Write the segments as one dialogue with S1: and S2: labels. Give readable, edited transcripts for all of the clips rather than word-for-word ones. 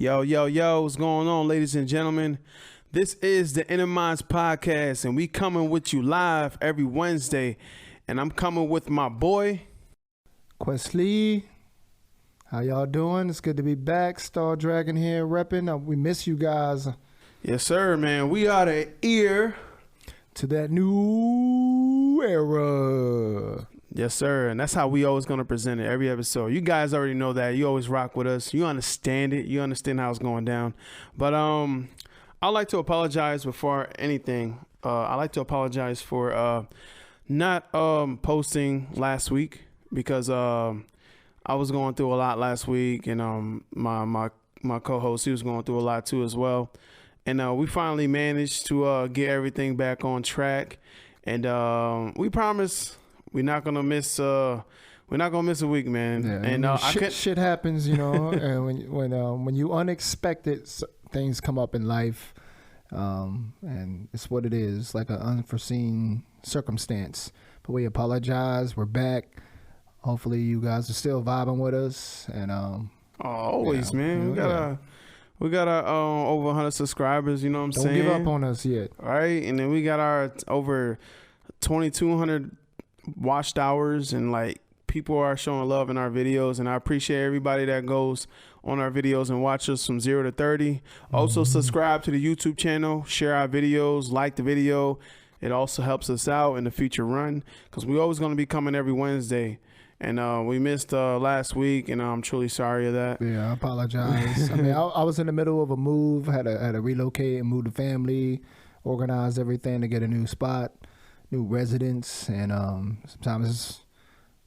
S1: Yo, what's going on, ladies and gentlemen? This is the Inner Minds Podcast, and we coming with you live every Wednesday. And I'm coming with my boy,
S2: Questley. How y'all doing? It's good to be back. Star Dragon here repping. We miss you guys.
S1: Yes, sir, man. We are the ear
S2: to that new era.
S1: Yes, sir. And that's how we always going to present it every episode. You guys already know that. You always rock with us. You understand it. You understand how it's going down. But I'd like to apologize before anything. I'd like to apologize for not posting last week because I was going through a lot last week, and my co-host, he was going through a lot too as well. And we finally managed to get everything back on track. And we promise we're not gonna miss a week, man.
S2: Yeah,
S1: and
S2: shit happens, you know. And when you unexpected things come up in life, and it's what it is, like an unforeseen circumstance. But we apologize. We're back. Hopefully, you guys are still vibing with us. And
S1: always, man. We got our over 100 subscribers. You know what I'm saying?
S2: Don't give up on us yet.
S1: All right, and then we got our over 2,200 watched hours, and like people are showing love in our videos, and I appreciate everybody that goes on our videos and watch us from 0 to 30. Also subscribe to the YouTube channel, share our videos, like the video. It also helps us out in the future run because we're always going to be coming every Wednesday. And we missed last week, and I'm truly sorry of that.
S2: Yeah, I apologize. I mean, I was in the middle of a move, had to relocate and move the family, organize everything to get a new spot, new residence, and sometimes it's,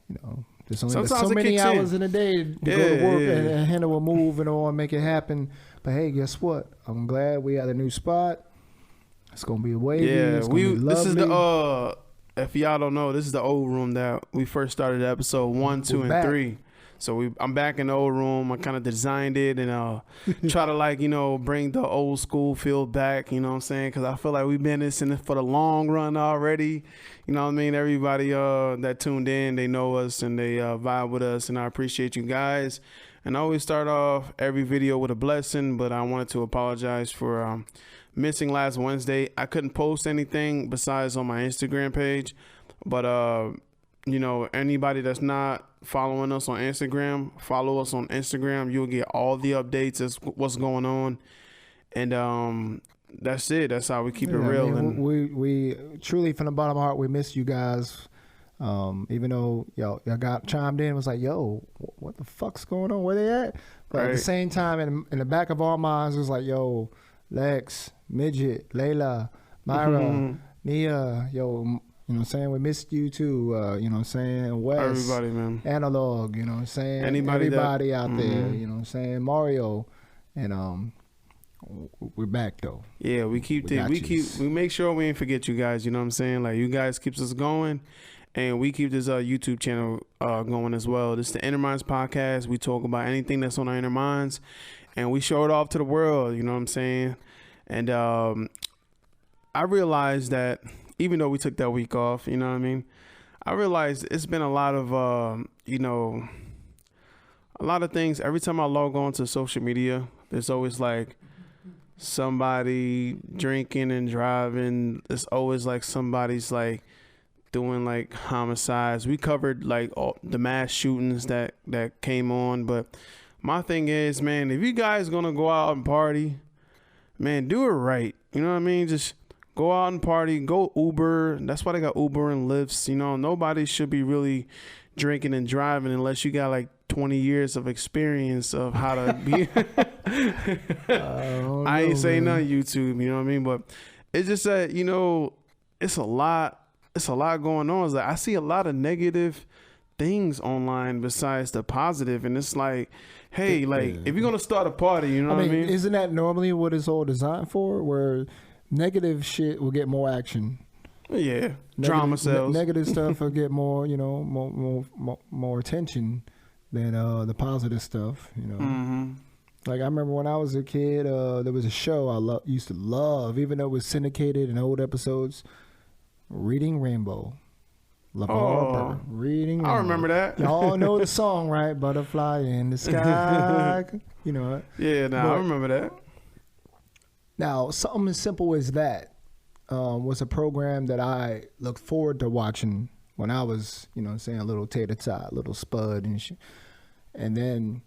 S2: you know, there's only so many hours in a day to go to work and handle a move and make it happen. But hey, guess what? I'm glad we had a new spot. It's gonna be wavy.
S1: Yeah,
S2: it's gonna be lovely.
S1: This is the if y'all don't know, this is the old room that we first started episode 1, 2, and 3. So I'm back in the old room. I kind of designed it and try to bring the old school feel back, you know what I'm saying? Because I feel like we've been in this for the long run already. You know what I mean? Everybody that tuned in, they know us and they vibe with us, and I appreciate you guys. And I always start off every video with a blessing, but I wanted to apologize for missing last Wednesday. I couldn't post anything besides on my Instagram page, but anybody that's not following us on Instagram, follow us on Instagram. You'll get all the updates as what's going on, and that's it. That's how we keep it real.
S2: I mean, we truly, from the bottom of our heart, we miss you guys. Even though y'all got chimed in, was like, yo, what the fuck's going on? Where they at? But at the same time, in the back of our minds, it was like, yo, Lex, Midget, Layla, Myra, Nia, yo, you know what I'm saying? We missed you too, you know what I'm saying? Wes,
S1: everybody, man.
S2: Analog, you know what I'm saying? Everybody out there, you know what I'm saying? Mario, and we're back though.
S1: Yeah, we make sure we ain't forget you guys, you know what I'm saying? Like, you guys keeps us going, and we keep this YouTube channel going as well. This is the Inner Minds Podcast. We talk about anything that's on our inner minds, and we show it off to the world, you know what I'm saying? And I realized that even though we took that week off, you know what I mean? I realized it's been a lot of, a lot of things. Every time I log on to social media, there's always like somebody drinking and driving. There's always like somebody's like doing like homicides. We covered like all the mass shootings that came on. But my thing is, man, if you guys gonna go out and party, man, do it right. You know what I mean? Just go out and party, go Uber. That's why they got Uber and Lyfts. You know, nobody should be really drinking and driving unless you got like 20 years of experience of how to be. I ain't saying nothing YouTube, you know what I mean? But it's just that, it's a lot going on. It's like I see a lot of negative things online besides the positive, and it's like, hey, like if you're gonna start a party, you know what I mean?
S2: Isn't that normally what it's all designed for? Where negative shit will get more action.
S1: Yeah, drama sells.
S2: Negative stuff will get more, more attention than the positive stuff. You know, like I remember when I was a kid, there was a show I used to love, even though it was syndicated in old episodes. Reading Rainbow. LeVar
S1: Oh,
S2: Burton, Reading
S1: I
S2: Rainbow.
S1: remember that.
S2: Y'all know the song, right? Butterfly in the sky. You know it.
S1: Yeah, nah, I remember that.
S2: Now, something as simple as that was a program that I looked forward to watching when I was, you know what I'm saying, a little tater tot, little spud and shit. And then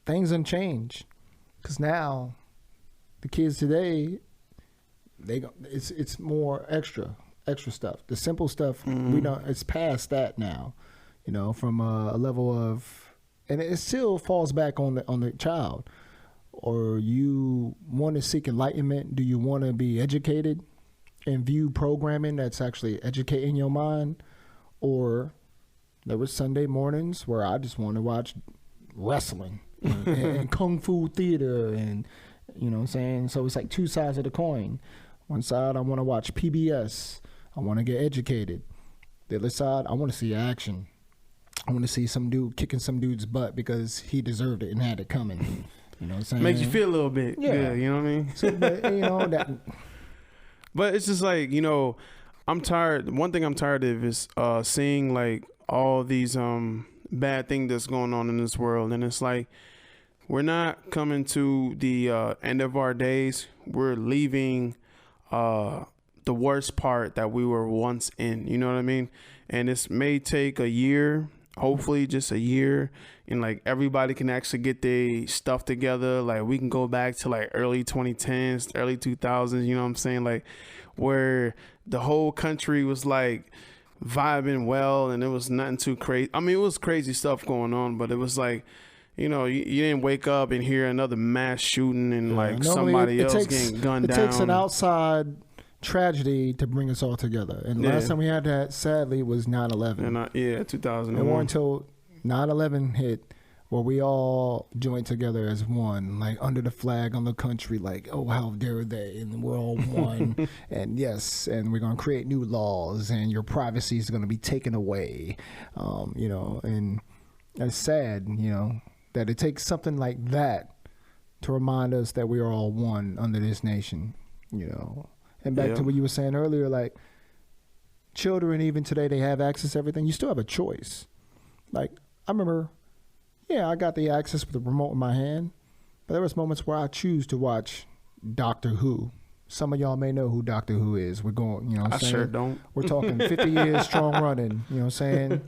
S2: things done changed. Because now the kids today, it's more extra stuff. The simple stuff, we don't, it's past that now, you know, from a level of, and it still falls back on the child. Or you want to seek enlightenment? Do you want to be educated and view programming that's actually educating your mind? Or there was Sunday mornings where I just want to watch wrestling and kung fu theater, and you know what I'm saying? So it's like two sides of the coin. One side, I want to watch PBS. I want to get educated. The other side, I want to see action. I want to see some dude kicking some dude's butt because he deserved it and had it coming. You know what I'm saying?
S1: Makes you feel a little bit. Yeah, you know what I mean?
S2: So, but, you know, that.
S1: But it's just like, you know, I'm tired. One thing I'm tired of is seeing like all these bad things that's going on in this world. And it's like, we're not coming to the end of our days. We're leaving the worst part that we were once in. You know what I mean? And this may take a year, hopefully just a year, and like everybody can actually get their stuff together. Like we can go back to like early 2010s, early 2000s, you know what I'm saying? Like where the whole country was like vibing well and it was nothing too crazy. I mean, it was crazy stuff going on, but it was like, you know, you didn't wake up and hear another mass shooting and like somebody else getting gunned down.
S2: It takes an outside tragedy to bring us all together. And last time we had that, sadly, was 9/11.
S1: And 2001.
S2: It wasn't until 9/11 hit where we all joined together as one, like under the flag on the country, like, oh, how dare they? And we're all one. And yes, and we're going to create new laws and your privacy is going to be taken away. You know, and it's sad, you know, that it takes something like that to remind us that we are all one under this nation, you know. And back to what you were saying earlier, like children, even today, they have access to everything. You still have a choice. Like, I remember, I got the access with the remote in my hand, but there was moments where I choose to watch Doctor Who. Some of y'all may know who Doctor Who is. We're going, you know what I'm saying?
S1: I sure don't.
S2: We're talking 50 years strong running, you know what I'm saying?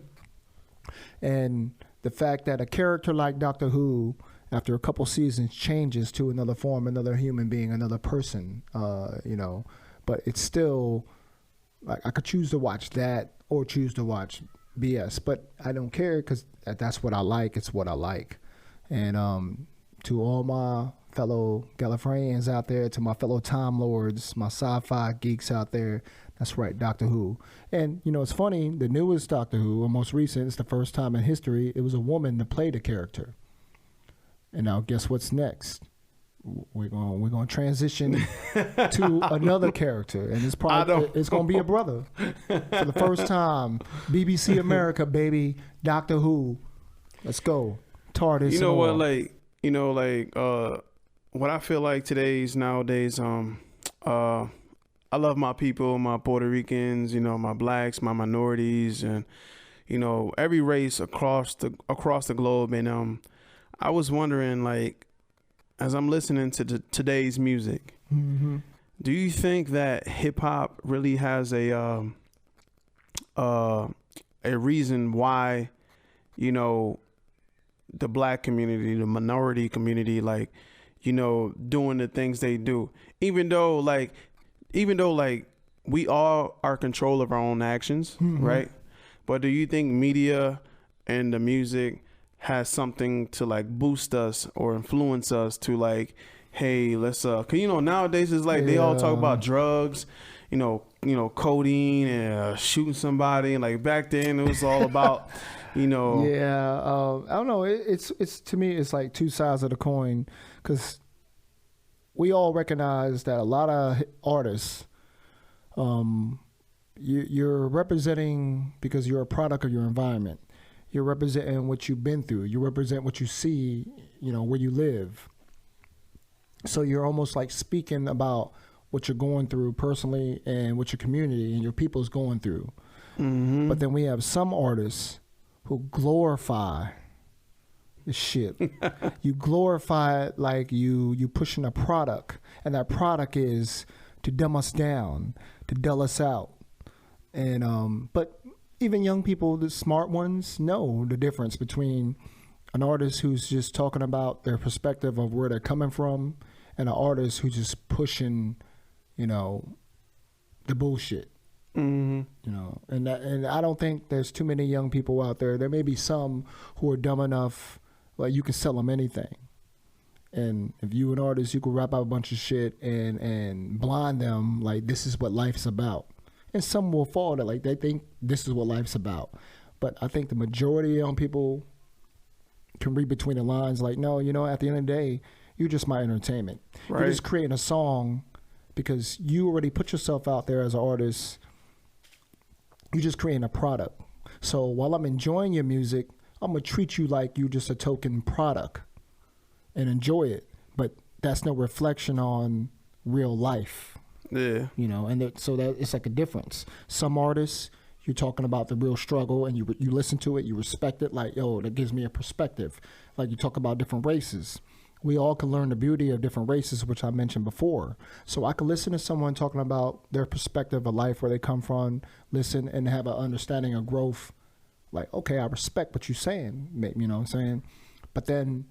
S2: And the fact that a character like Doctor Who, after a couple seasons, changes to another form, another human being, another person, you know, but it's still, like, I could choose to watch that or choose to watch BS, but I don't care because that's what I like. It's what I like. And to all my fellow Gallifreyans out there, to my fellow Time Lords, my sci-fi geeks out there, that's right, Doctor Who. And, you know, it's funny, the newest Doctor Who, or most recent, it's the first time in history, it was a woman to play the character. And now guess what's next? We're gonna transition to another character, and it's gonna be a brother for the first time. BBC America, baby, Doctor Who. Let's go. TARDIS.
S1: You know what? Like, you know, like what I feel like nowadays. I love my people, my Puerto Ricans. You know, my blacks, my minorities, and you know every race across the globe. And I was wondering, like, as I'm listening to today's music, do you think that hip hop really has a reason why, you know, the black community, the minority community, like, you know, doing the things they do, even though like we all are control of our own actions, right? But do you think media and the music has something to like boost us or influence us to like, hey, let's cause you know nowadays it's like they all talk about drugs, you know codeine and shooting somebody, and like back then it was all about you know
S2: I don't know, it's to me it's like two sides of the coin, because we all recognize that a lot of artists you're representing because you're a product of your environment. You're representing what you've been through. You represent what you see, you know, where you live. So you're almost like speaking about what you're going through personally and what your community and your people's going through.
S1: Mm-hmm.
S2: But then we have some artists who glorify the shit. You glorify it like you pushing a product, and that product is to dumb us down, to dull us out. And but even young people, the smart ones, know the difference between an artist who's just talking about their perspective of where they're coming from, and an artist who's just pushing, you know, the bullshit.
S1: Mm-hmm.
S2: You know, and I don't think there's too many young people out there. There may be some who are dumb enough, like you can sell them anything. And if you an artist, you could rap out a bunch of shit and blind them like this is what life's about. And some will fall to like they think this is what life's about. But I think the majority of young people can read between the lines like, no, you know, at the end of the day, you're just my entertainment.
S1: Right.
S2: You're just creating a song because you already put yourself out there as an artist. You're just creating a product. So while I'm enjoying your music, I'm going to treat you like you just a token product and enjoy it. But that's no reflection on real life.
S1: Yeah.
S2: You know, and so that it's like a difference. Some artists, you're talking about the real struggle and you listen to it, you respect it, like, yo, that gives me a perspective. Like you talk about different races. We all can learn the beauty of different races, which I mentioned before. So I can listen to someone talking about their perspective of life, where they come from, listen and have an understanding of growth. Like, okay, I respect what you're saying, you know what I'm saying? But then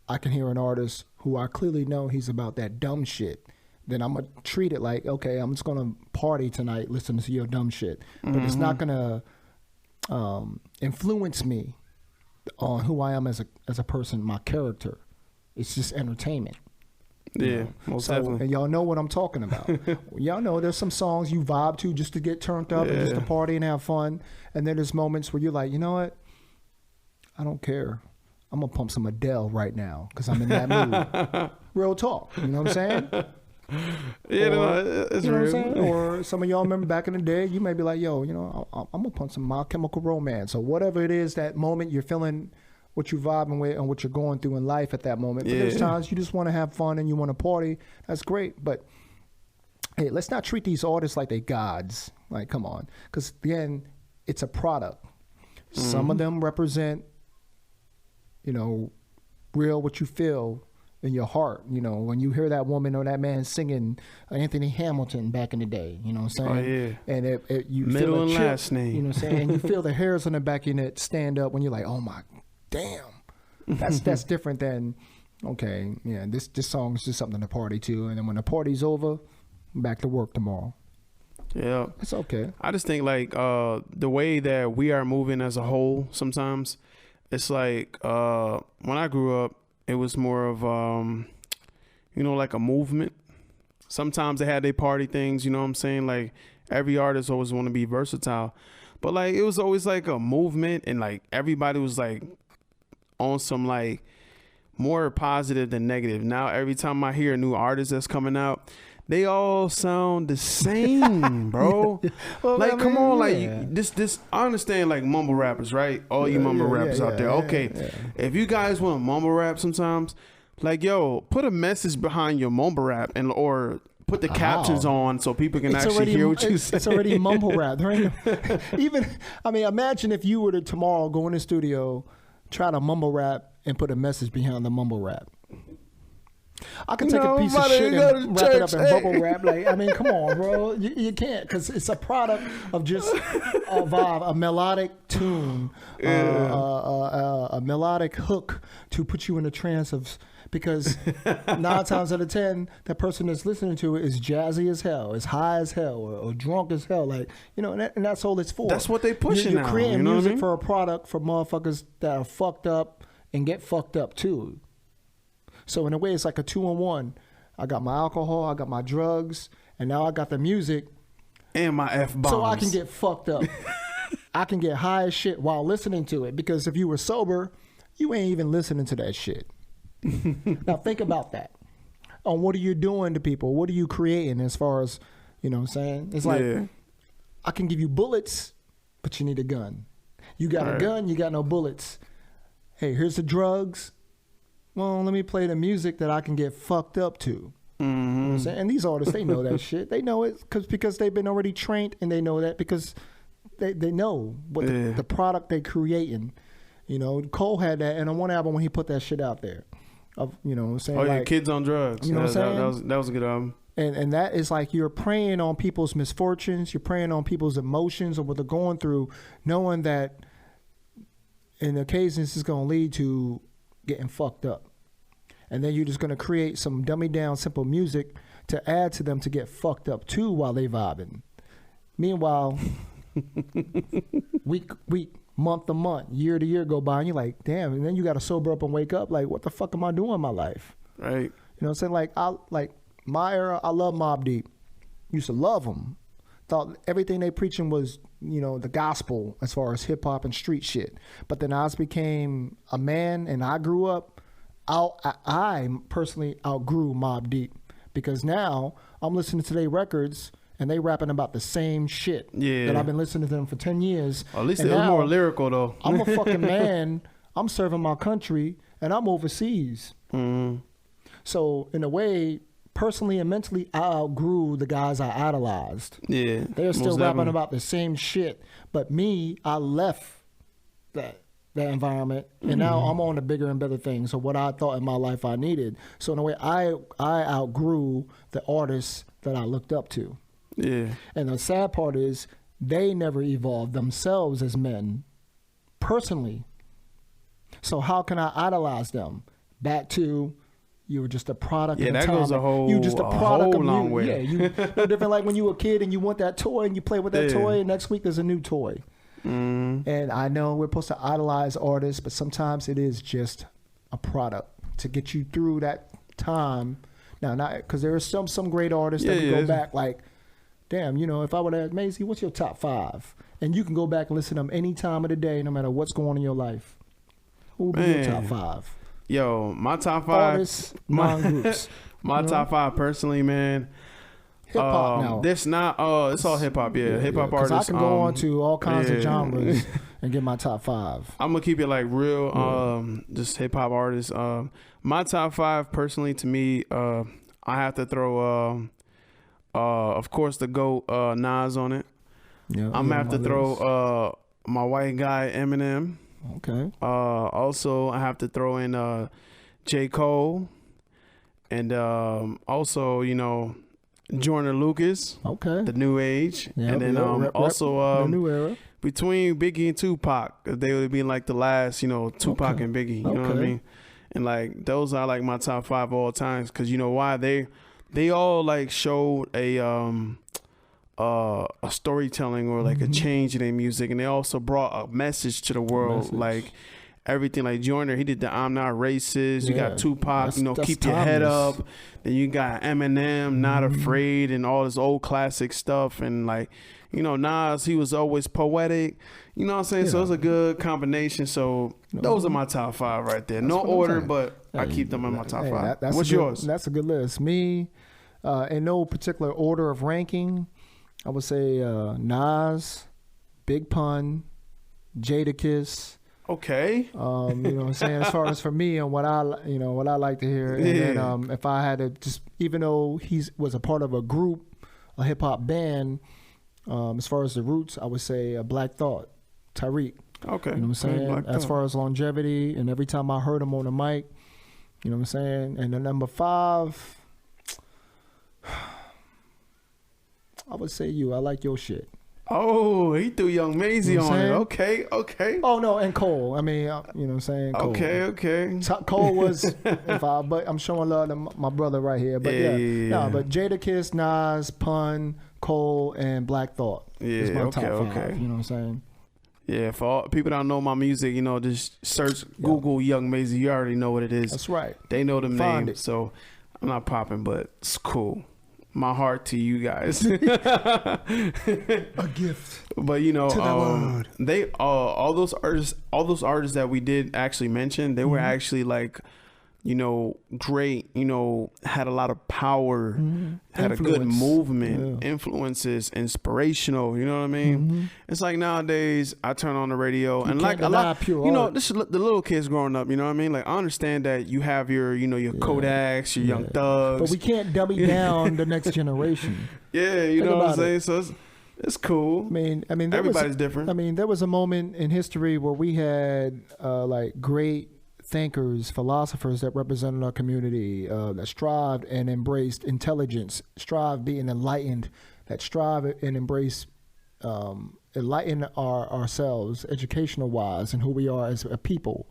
S2: I can hear an artist who I clearly know he's about that dumb shit. Then I'm going to treat it like, okay, I'm just going to party tonight listening to your dumb shit. But it's not going to influence me on who I am as a person, my character. It's just entertainment.
S1: Yeah, most definitely.
S2: And y'all know what I'm talking about. Y'all know there's some songs you vibe to just to get turned up and just to party and have fun. And then there's moments where you're like, you know what? I don't care. I'm going to pump some Adele right now because I'm in that mood. Real talk. You know what I'm saying?
S1: Yeah, no, it's
S2: you know
S1: real.
S2: what I'm saying? Or some of y'all remember back in the day, you may be like, yo, you know, I'm going to pump some My Chemical Romance. Or whatever it is, that moment you're feeling what you're vibing with and what you're going through in life at that moment. But there's times you just want to have fun and you want to party. That's great. But hey, let's not treat these artists like they gods. Like, come on. Because again, it's a product. Some of them represent, you know, real what you feel in your heart. You know, when you hear that woman or that man singing Anthony Hamilton back in the day, you know what I'm saying?
S1: Oh, yeah.
S2: And you
S1: Middle
S2: feel
S1: and
S2: chill,
S1: last name.
S2: You know what I'm saying? And you feel the hairs on the back of your neck stand up when you're like, oh my damn. That's different than, okay, yeah, this song is just something to party to. And then when the party's over, back to work tomorrow.
S1: Yeah.
S2: It's okay.
S1: I just think like the way that we are moving as a whole sometimes, it's like when I grew up, it was more of, you know, like a movement. Sometimes they had their party things, you know what I'm saying? Like every artist always want to be versatile. But like it was always like a movement and like everybody was like on some like more positive than negative. Now every time I hear a new artist that's coming out, they all sound the same, bro.
S2: Well,
S1: like,
S2: I mean,
S1: come on,
S2: yeah.
S1: like this. I understand, like mumble rappers, right? All you mumble rappers out there. Okay, if you guys want to mumble rap, sometimes, like, yo, put a message behind your mumble rap or put the captions on so people can actually hear what you say.
S2: It's already mumble rap. There ain't even. I mean, imagine if you were to tomorrow go in the studio, try to mumble rap and put a message behind the mumble rap. I could take a piece of shit and wrap it up in bubble wrap. Like, I mean, come on, bro. You can't, because it's a product of just a vibe, a melodic tune, a melodic hook to put you in a trance of. Because 9 times out of 10, that person that's listening to it is jazzy as hell, is high as hell, or drunk as hell. Like, you know, and that's all it's for.
S1: That's what they pushing
S2: You're
S1: now.
S2: creating
S1: You know
S2: music
S1: what I mean?
S2: for a product for motherfuckers that are fucked up and get fucked up too. So in a way, it's like a 2-in-1. I got my alcohol, I got my drugs, and now I got the music.
S1: And my F-bombs.
S2: So I can get fucked up. I can get high as shit while listening to it. Because if you were sober, you ain't even listening to that shit. Now think about that. On what are you doing to people? What are you creating as far as, you know what I'm saying? It's like, I can give you bullets, but you need a gun. You got a gun, you got no bullets. Hey, here's the drugs. Well, let me play the music that I can get fucked up to. You know what I'm saying? And these artists, they know that shit. They know it because they've been already trained, and they know that because they know what the product they creating. You know, Cole had that, and on one album when he put that shit out there, of you know what I'm saying.
S1: Oh yeah,
S2: like,
S1: Kids on Drugs.
S2: You know what I'm saying?
S1: That was a good album.
S2: And that is like you're preying on people's misfortunes, you're preying on people's emotions or what they're going through, knowing that in occasions it's going to lead to getting fucked up. And then you're just going to create some dummy down simple music to add to them to get fucked up too while they vibing. Meanwhile, week, month to month, year to year go by, and you're like, damn. And then you got to sober up and wake up, like, what the fuck am I doing in my life?
S1: Right.
S2: You know what I'm saying? Like my era, I love Mobb Deep. Used to love them. Thought everything they preaching was, you know, the gospel as far as hip hop and street shit. But then as I became a man and I grew up, I personally outgrew Mobb Deep because now I'm listening to their records and they rapping about the same shit that I've been listening to them for 10 years.
S1: At least it was more lyrical though.
S2: I'm a fucking man. I'm serving my country and I'm overseas.
S1: Mm-hmm.
S2: So in a way, personally and mentally, I outgrew the guys I idolized.
S1: Yeah.
S2: They're still rapping about the same shit. But me, I left that environment, and now I'm on to bigger and better things. So what I thought in my life I needed. So in a way, I outgrew the artists that I looked up to.
S1: Yeah.
S2: And the sad part is they never evolved themselves as men, personally. So how can I idolize them? Back to you were just a product.
S1: Yeah,
S2: of
S1: that
S2: time.
S1: goes a whole.
S2: You just a product of
S1: long
S2: you.
S1: way.
S2: Yeah, you no different like when you were a kid and you want that toy and you play with that toy, and next week there's a new toy. And I know we're supposed to idolize artists, but sometimes it is just a product to get you through that time. Now, not because there are some great artists that can go back like, damn, you know, if I would ask Maisie, what's your top 5? And you can go back and listen to them any time of the day, no matter what's going on in your life. Who would be your top 5?
S1: Yo, my top 5
S2: artists, non-groups.
S1: My top 5 personally, man.
S2: Hip hop now.
S1: This not it's all hip hop, hip hop artists.
S2: I can go on to all kinds of genres and get my top 5.
S1: I'm gonna keep it like real, just hip hop artists. My top 5 personally to me, I have to throw of course the GOAT Nas on it.
S2: Yeah,
S1: I'm gonna have to throw my white guy Eminem.
S2: Okay.
S1: Also I have to throw in J. Cole, and also, you know, Joyner Lucas.
S2: Okay.
S1: The New Age.
S2: Yeah,
S1: and then also
S2: the new era.
S1: Between Biggie and Tupac, they would be like the last, you know, Tupac and Biggie. You know what I mean? And like those are like my top 5 all times, because you know why? They all like showed a storytelling or like a change in their music, and they also brought a message to the world. Like everything, like Joyner, he did the "I'm Not Racist." You got Tupac, you know, "Keep Your Head Up." Then you got Eminem, "Not Afraid," and all this old classic stuff. And like, you know, Nas, he was always poetic. You know what I'm saying? So it's a good combination. So those are my top 5 right there. No order, but I keep them in my top 5. What's yours?
S2: That's a good list. Me, in no particular order of ranking, I would say Nas, Big Pun, Jadakiss.
S1: Okay.
S2: You know what I'm saying? As far as for me and what I like to hear. And then if I had to just, even though he was a part of a group, a hip hop band, as far as the roots, I would say Black Thought, Tariq.
S1: Okay.
S2: You know what I'm saying? As far as longevity, and every time I heard him on the mic, you know what I'm saying? And then number 5, I would say you. I like your shit.
S1: Oh, he threw Young Maisie on it. Okay.
S2: Oh no, and Cole. I mean, you know what I'm saying? Cole.
S1: Okay.
S2: Cole was, but I'm showing love to my brother right here. But but Jadakiss, Nas, Pun, Cole, and Black Thought is my top 5. You know what I'm saying?
S1: Yeah, for all people that don't know my music, you know, just search Google Young Maisie. You already know what it is.
S2: That's right.
S1: They know the name, so I'm not popping, but it's cool. My heart to you guys.
S2: A gift.
S1: But you know,
S2: to the world.
S1: They all those artists that we did actually mention, they were actually like, you know, great, you know, had a lot of power, had a good movement, influences, inspirational, you know what I mean? It's like nowadays I turn on the radio and like a lot, you know, this is the little kids growing up, you know what I mean? Like I understand that you have your, you know, your Kodaks, your Young Thugs.
S2: But we can't dummy down the next generation.
S1: Yeah, you know what I'm saying? So It's cool.
S2: I mean,
S1: everybody's different.
S2: I mean, there was a moment in history where we had like great thinkers, philosophers that represented our community, that strived and embraced intelligence, strived being enlightened, that strive and embrace enlighten ourselves educational wise and who we are as a people.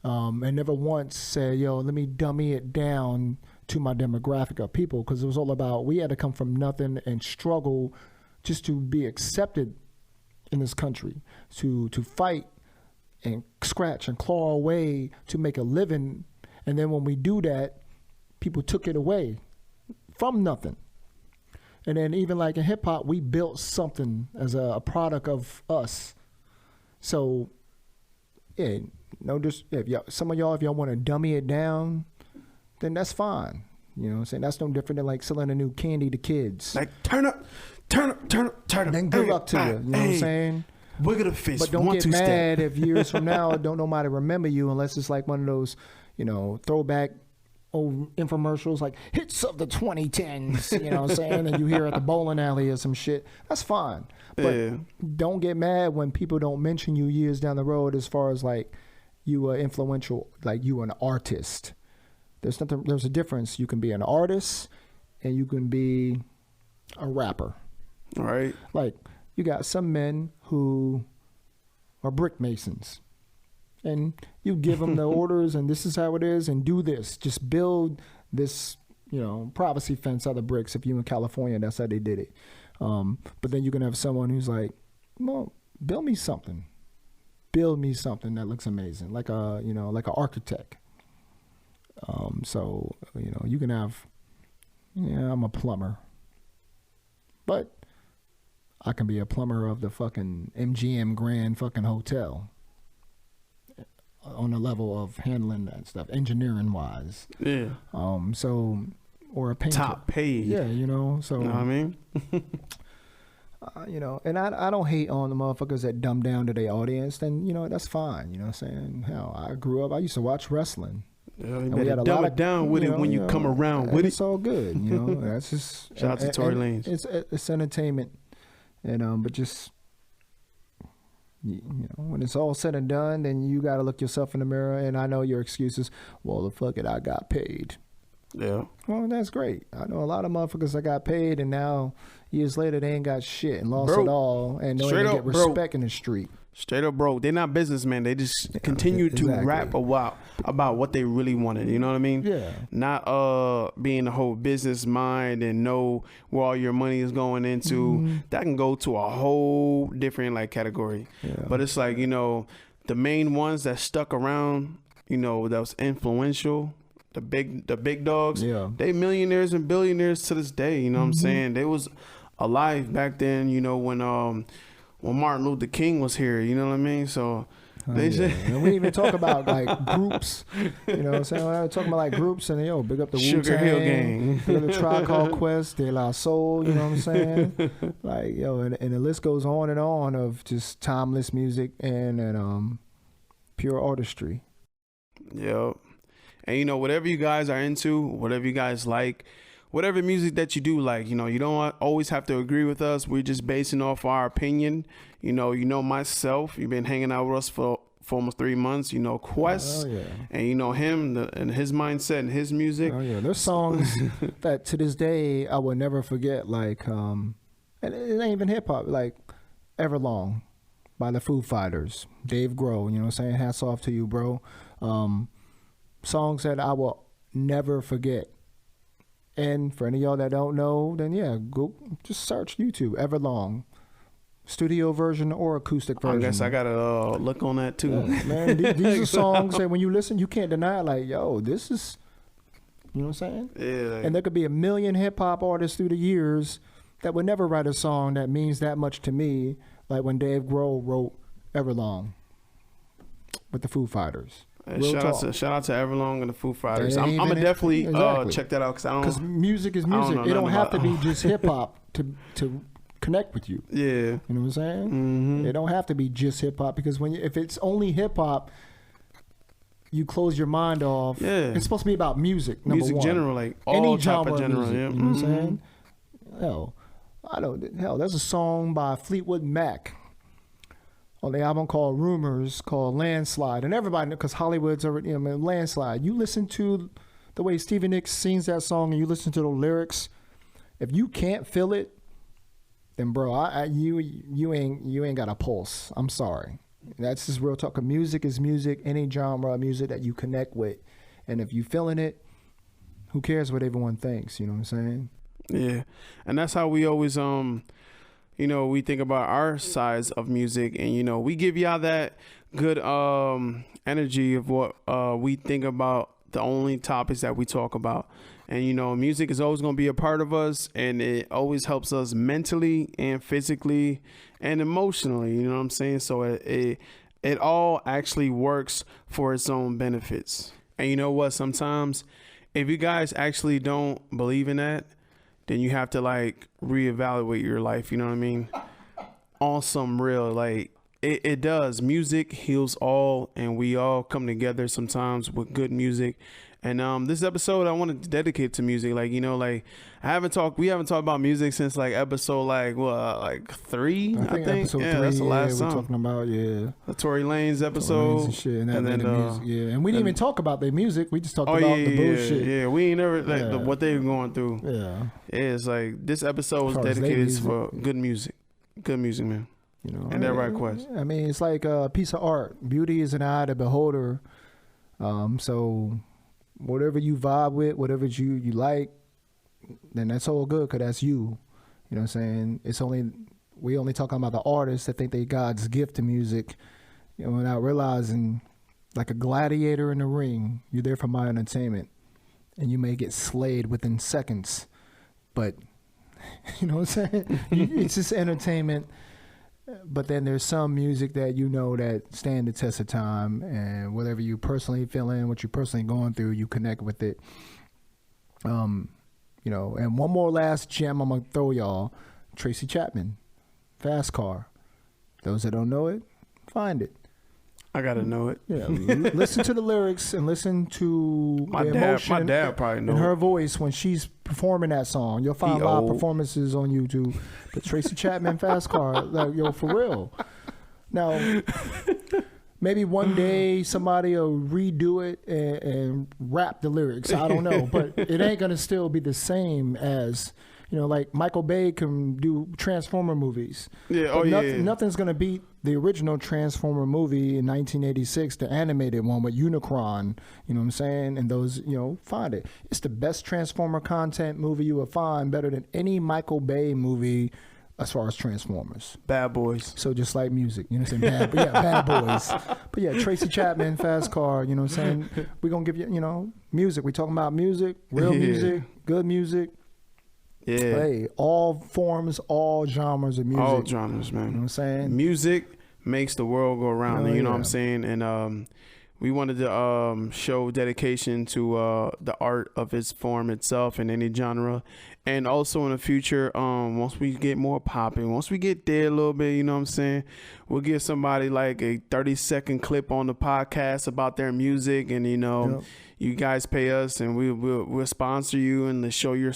S2: And never once said, yo, let me dummy it down to my demographic of people, because it was all about, we had to come from nothing and struggle just to be accepted in this country, to fight and scratch and claw away to make a living. And then when we do that, people took it away from nothing. And then even like in hip hop, we built something as a product of us. So, yeah, some of y'all, if y'all want to dummy it down, then that's fine. You know what I'm saying? That's no different than like selling a new candy to kids.
S1: Like, turn up.
S2: Then good luck to you. You know what I'm saying?
S1: Wiggle the fist.
S2: But don't get mad
S1: step.
S2: if years from now don't nobody remember you, unless it's like one of those, throwback old infomercials like hits of the 2010s, you know what I'm saying? And you hear at the bowling alley or some shit. That's fine. But don't get mad when people don't mention you years down the road as far as like you are influential, like you are an artist. There's a difference. You can be an artist and you can be a rapper.
S1: All right.
S2: Like, you got some men who are brick masons, and you give them the orders, and this is how it is, and do this. Just build this, privacy fence out of bricks. If you in California, that's how they did it. But then you can have someone who's like, well, build me something that looks amazing, like like an architect. So you can have, I'm a plumber, but I can be a plumber of the fucking MGM Grand fucking hotel on the level of handling that stuff, engineering wise.
S1: Yeah.
S2: Or a painter.
S1: Top paid.
S2: Yeah, so.
S1: You know what I mean?
S2: And I don't hate on the motherfuckers that dumb down to their audience. Then, that's fine. You know what I'm saying? Hell, I used to watch wrestling.
S1: Yeah, you better dumb it down with it when you come around with it.
S2: It's all good, That's just
S1: shout out to Tory Lanez.
S2: It's entertainment. And but just when it's all said and done, then you got to look yourself in the mirror. And I know your excuses. Well, fuck it, I got paid.
S1: Yeah.
S2: Well, that's great. I know a lot of motherfuckers that got paid, and now years later they ain't got shit and lost it all, and don't even get respect in the street.
S1: Straight up broke. They're not businessmen. They just continue to rap about what they really wanted. You know what I mean?
S2: Yeah.
S1: Not being the whole business mind and know where all your money is going into. Mm-hmm. That can go to a whole different like category. Yeah. But it's like, the main ones that stuck around, that was influential, the big dogs, they millionaires and billionaires to this day. You know what I'm saying? They was alive back then, when Martin Luther King was here, you know what I mean? So they say,
S2: and we even talk about like groups, you know what I'm saying? When I talk about like groups and big up the
S1: Sugar Hill Gang,
S2: big up the Tribe Called Quest, De La Soul, you know what I'm saying? Like and the list goes on and on of just timeless music and pure artistry.
S1: Yep. And whatever you guys are into, whatever you guys like, whatever music that you do like, you don't always have to agree with us. We're just basing off our opinion. Myself, you've been hanging out with us for almost 3 months. Quest, and him and his mindset and his music.
S2: Oh yeah, there's songs that to this day I will never forget. Like, and it ain't even hip hop. Like, Everlong by the Foo Fighters, Dave Grohl. You know what I'm saying? Hats off to you, bro. Songs that I will never forget. And for any of y'all that don't know, then go just search YouTube, Everlong, studio version or acoustic version.
S1: I guess I gotta look on that too.
S2: Yeah, man, these are songs that when you listen, you can't deny. Like, yo, this is, you know what I'm saying?
S1: Yeah.
S2: And there could be a million hip hop artists through the years that would never write a song that means that much to me, like when Dave Grohl wrote Everlong with the Foo Fighters.
S1: Shout out to Everlong and the Foo Fighters. I'm gonna definitely check that out because
S2: music is music. It don't have to be just hip hop to connect with you.
S1: Yeah,
S2: you know what I'm saying?
S1: Mm-hmm.
S2: It don't have to be just hip hop because if it's only hip hop, you close your mind off.
S1: Yeah,
S2: it's supposed to be about music. Number
S1: music
S2: one.
S1: General, like all
S2: any
S1: type
S2: genre
S1: of general.
S2: Music,
S1: yeah.
S2: You know what I'm saying? Hell, There's a song by Fleetwood Mac on the album called Rumors, called Landslide. And everybody, because Hollywood's already, Landslide. You listen to the way Stevie Nicks sings that song and you listen to the lyrics, if you can't feel it, then bro, you ain't got a pulse. I'm sorry. That's just real talk. Music is music, any genre of music that you connect with. And if you feeling it, who cares what everyone thinks, you know what I'm saying?
S1: Yeah. And that's how we always we think about our sides of music, and we give y'all that good energy of what we think about the only topics that we talk about. And music is always going to be a part of us, and it always helps us mentally and physically and emotionally, you know what I'm saying? So it all actually works for its own benefits. And you know what, sometimes if you guys actually don't believe in that, then you have to like reevaluate your life, you know what I mean? On some real, like it does. Music heals all, and we all come together sometimes with good music. And this episode I wanted to dedicate to music. Like, we haven't talked about music since like episode like 3, I think.
S2: Episode 3,
S1: that's the last song.
S2: We're talking about,
S1: the Tory Lanez episode.
S2: And shit, and then the music, and we didn't even talk about their music. We just talked about the bullshit.
S1: Yeah, we ain't never what they were going through.
S2: Yeah.
S1: It's like this episode was dedicated for good music. Good music, man. And that right quest.
S2: I mean, it's like a piece of art. Beauty is an eye of the beholder. So whatever you vibe with, whatever you like, then that's all good, because that's you. You know what I'm saying? We only talking about the artists that think they God's gift to music, without realizing, like a gladiator in the ring, you're there for my entertainment, and you may get slayed within seconds, but you know what I'm saying? It's just entertainment. But then there's some music that that stand the test of time, and whatever you personally feeling, what you're personally going through, you connect with it. And one more last gem I'm gonna throw y'all: Tracy Chapman, Fast Car. Those that don't know it, find it.
S1: I gotta know it.
S2: Yeah, listen to the lyrics and listen to the emotion.
S1: My dad probably knows.
S2: In her voice when she's performing that song. You'll find live performances on YouTube. But Tracy Chapman, Fast Car, like, for real. Now, maybe one day somebody will redo it and rap the lyrics. I don't know, but it ain't gonna still be the same as. Like Michael Bay can do Transformer movies.
S1: Yeah,
S2: nothing's gonna beat the original Transformer movie in 1986, the animated one with Unicron. You know what I'm saying? And those, find it. It's the best Transformer content movie you will find, better than any Michael Bay movie as far as Transformers.
S1: Bad Boys.
S2: So just like music, you know what I'm saying? Bad Boys. But yeah, Tracy Chapman, Fast Car. You know what I'm saying? We're gonna give you, music. We talking about music, real music, good music.
S1: Yeah.
S2: Hey, all forms, all genres of music.
S1: All genres, man.
S2: You know what I'm saying?
S1: Music makes the world go around, and you know what I'm saying? And we wanted to show dedication to the art of its form itself in any genre. And also in the future, once we get more popping, once we get there a little bit, you know what I'm saying, we'll give somebody like a 30-second clip on the podcast about their music, and you guys pay us, and we'll sponsor you and show your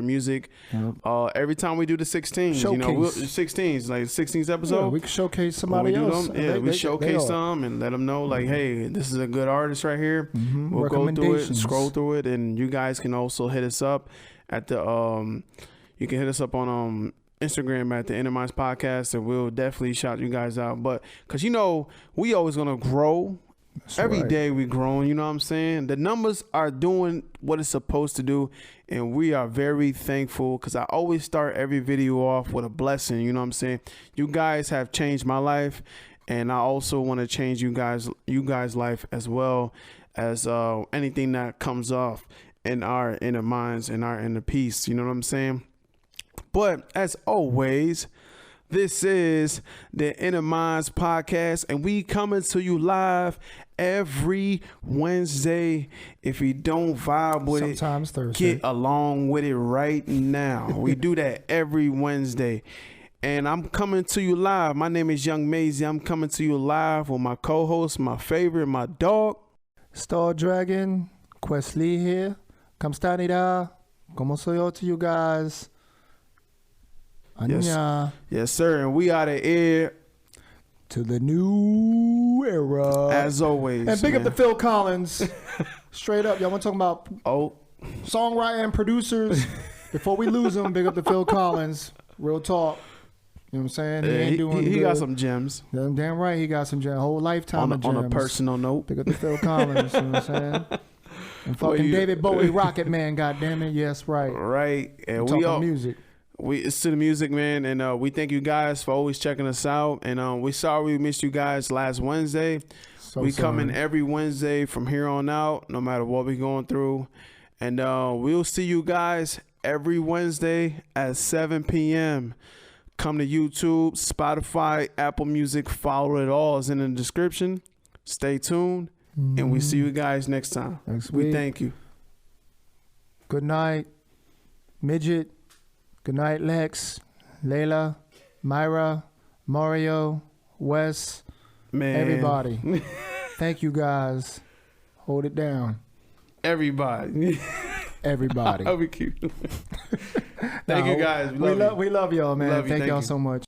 S1: music. Yep. Every time we do the 16s,
S2: showcase.
S1: 16s, like 16th episode,
S2: we can showcase somebody else.
S1: We showcase some and let them know, like, hey, this is a good artist right here.
S2: Mm-hmm.
S1: We'll go through it, scroll through it, and you guys can also hit us up at the you can hit us up on Instagram at the Inner Minds Podcast, and we'll definitely shout you guys out. But because we always gonna grow. That's every day we growing, you know what I'm saying? The numbers are doing what it's supposed to do, and we are very thankful, because I always start every video off with a blessing, you know what I'm saying? You guys have changed my life, and I also want to change you guys' life as well as anything that comes off in our inner minds and our inner peace, you know what I'm saying? But as always, this is the Inner Minds Podcast, and we coming to you live every Wednesday. If you don't vibe with
S2: sometimes Thursday,
S1: get along with it right now. We do that every Wednesday. And I'm coming to you live. My name is Young Maisie. I'm coming to you live with my co-host, my favorite, my dog,
S2: Star Dragon, Quest Lee here. Kamstanida. Como soy yo to you guys? Anya.
S1: Yes, sir. And we out of here
S2: To the new era.
S1: as always.
S2: And big up
S1: man.
S2: to Phil Collins. Straight up. Y'all want to talk about songwriting producers? Before we lose him, big up to Phil Collins. Real talk. You know what I'm saying?
S1: Yeah,
S2: ain't doing
S1: he
S2: good.
S1: got some gems.
S2: Damn right, he got some gems. Whole lifetime of gems.
S1: On a personal note.
S2: Big up to Phil Collins. You know what I'm saying? And fucking David Bowie, Rocket Man. Goddamn it, yes, right.
S1: Right, and
S2: we all music.
S1: It's to the music, man, and we thank you guys for always checking us out. And we sorry we missed you guys last Wednesday. We coming every Wednesday from here on out, no matter what we going through. And we'll see you guys every Wednesday at 7 p.m. Come to YouTube, Spotify, Apple Music. Follow it all. It's in the description. Stay tuned, and we see you guys next time.
S2: Next week.
S1: We thank you.
S2: Good night, Midget. Good night, Lex, Layla, Myra, Mario, Wes,
S1: Man.
S2: everybody. Thank you guys. Hold it down.
S1: Everybody.
S2: Everybody.
S1: That'll be cute. Thank you guys.
S2: We love y'all, man.
S1: Love you.
S2: Thank y'all
S1: you.
S2: so much.